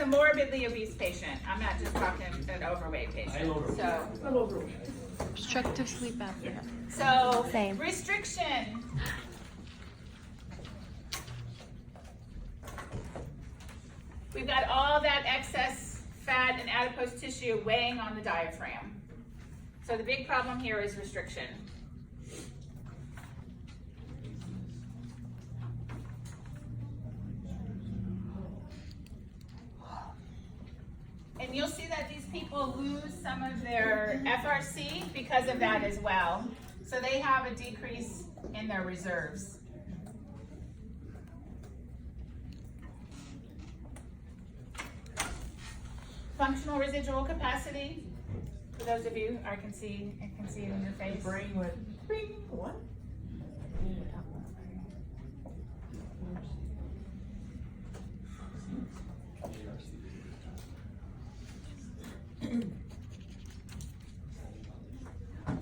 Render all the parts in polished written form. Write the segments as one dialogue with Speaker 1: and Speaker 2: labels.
Speaker 1: morbidly obese patient. I'm not just talking an overweight patient. So,
Speaker 2: I'm overweight.
Speaker 3: Obstructive sleep apnea.
Speaker 1: so
Speaker 3: Same.
Speaker 1: restriction. We've got all that excess fat and adipose tissue weighing on the diaphragm. So the big problem here is restriction. And you'll see that these people lose some of their FRC because of that as well. So they have a decrease in their reserves. Functional residual capacity. For those of you, I can see it in your face.
Speaker 2: Brain went, bing, what?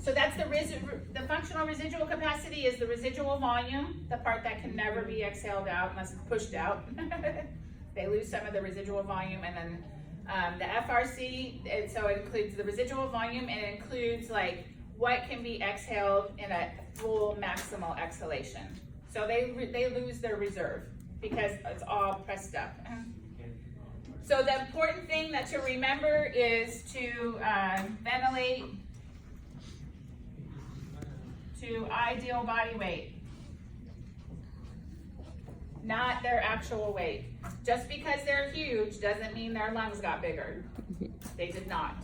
Speaker 1: So that's the functional residual capacity is the residual volume, the part that can never be exhaled out unless it's pushed out. They lose some of the residual volume, and then the FRC, so it includes the residual volume, and it includes like what can be exhaled in a full maximal exhalation. So they lose their reserve because it's all pressed up. So the important thing that to remember is to ventilate to ideal body weight, not their actual weight. Just because they're huge doesn't mean their lungs got bigger. They did not.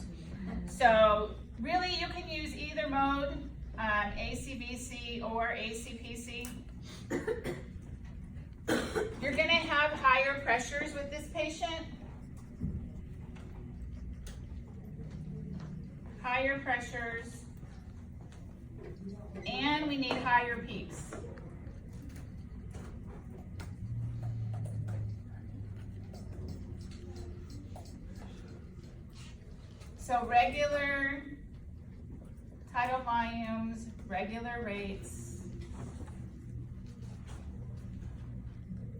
Speaker 1: So really you can use either mode, ACBC or ACPC. You're gonna have higher pressures with this patient. Higher pressures. And we need higher peaks. So regular tidal volumes, regular rates,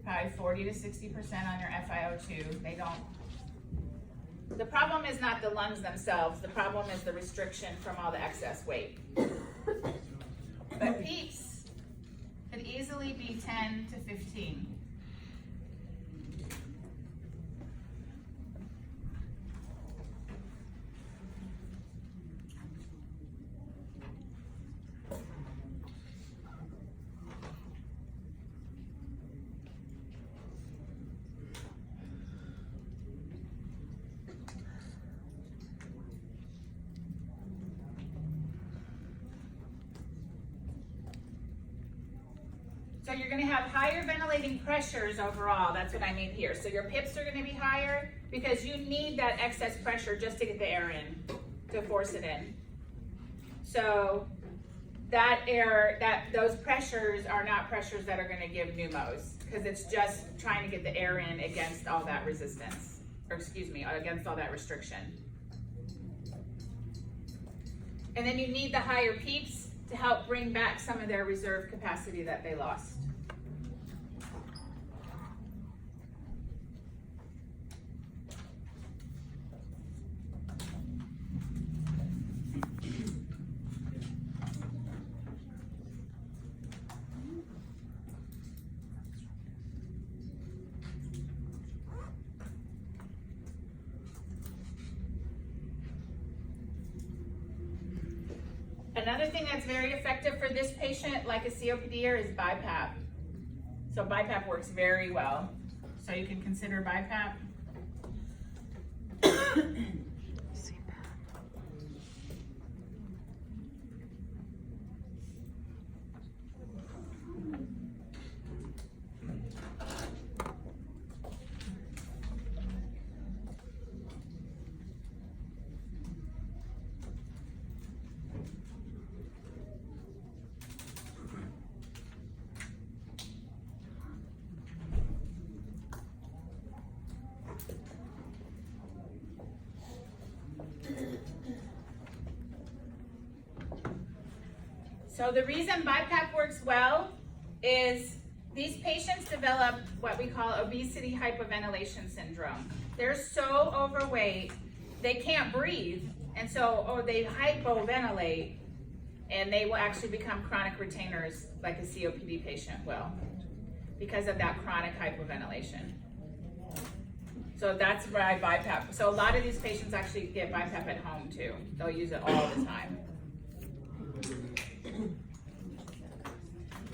Speaker 1: probably 40 to 60% on your FiO2. They don't. The problem is not the lungs themselves. The problem is the restriction from all the excess weight. But peaks could easily be 10 to 15. So you're going to have higher ventilating pressures overall. That's what I mean here. So your pips are going to be higher because you need that excess pressure just to get the air in, to force it in. So that air, those pressures are not pressures that are going to give pneumos because it's just trying to get the air in against all that resistance, or excuse me, against all that restriction. And then you need the higher peaks to help bring back some of their reserve capacity that they lost. Another thing that's very effective for this patient, like a COPDer, is BiPAP. So BiPAP works very well. So you can consider BiPAP. So the reason BiPAP works well is these patients develop what we call obesity hypoventilation syndrome. they're so overweight, they can't breathe, and so, they hypoventilate, and they will actually become chronic retainers like a COPD patient will, because of that chronic hypoventilation. So that's why BiPAP, so a lot of these patients actually get BiPAP at home too. They'll use it all the time.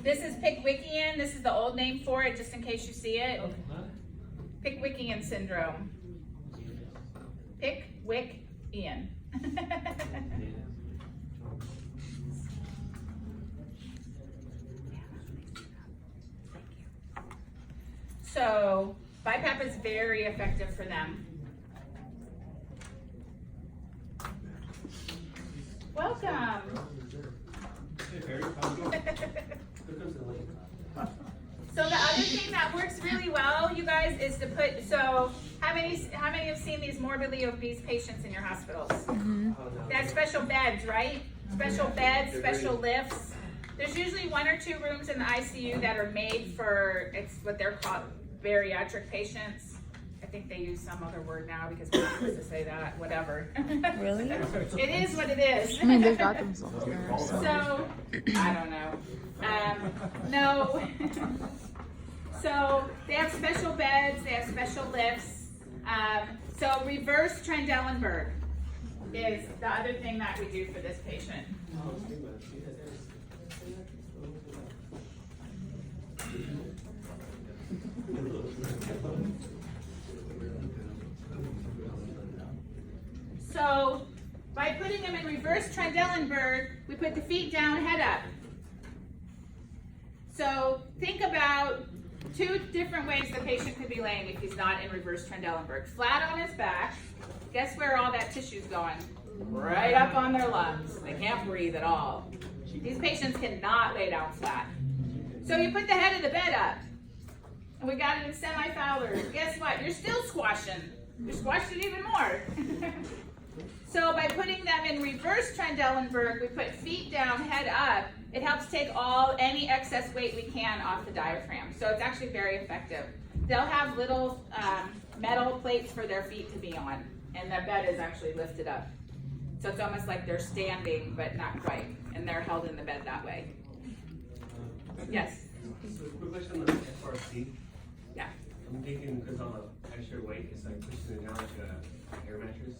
Speaker 1: This is Pickwickian. This is the old name for it, just in case you see it. Pickwickian syndrome. Pickwickian. So, BiPAP is very effective for them. Welcome. So the other thing that works really well, you guys, is to put, so how many have seen these morbidly obese patients in your hospitals?
Speaker 3: Mm-hmm.
Speaker 1: They have special beds, right? Special beds, special lifts. There's usually 1 or 2 rooms in the ICU that are made for, it's what they're called, bariatric patients. I think they use some other word now because we're not supposed to say that, whatever.
Speaker 3: Really?
Speaker 1: It is what it is.
Speaker 3: I mean, they've got themselves there.
Speaker 1: So, I don't know. No. So, they have special beds, they have special lifts. So, reverse Trendelenburg is the other thing that we do for this patient. So, by putting them in reverse Trendelenburg, we put the feet down, head up. So, think about 2 different ways the patient could be laying if he's not in reverse Trendelenburg. Flat on his back. Guess where all that tissue's going? Right up on their lungs. They can't breathe at all. These patients cannot lay down flat. So you put the head of the bed up. And we got it in semi-Fowlers. Guess what? You're still squashing. You're squashing even more. So by putting them in reverse Trendelenburg, we put feet down, head up. It helps take any excess weight we can off the diaphragm. So it's actually very effective. They'll have little metal plates for their feet to be on, and their bed is actually lifted up. So it's almost like they're standing, but not quite, and they're held in the bed that way. Yes?
Speaker 4: So quick question on the FRC.
Speaker 1: Yeah.
Speaker 4: I'm thinking because all the extra weight is like pushing it down like a air mattress.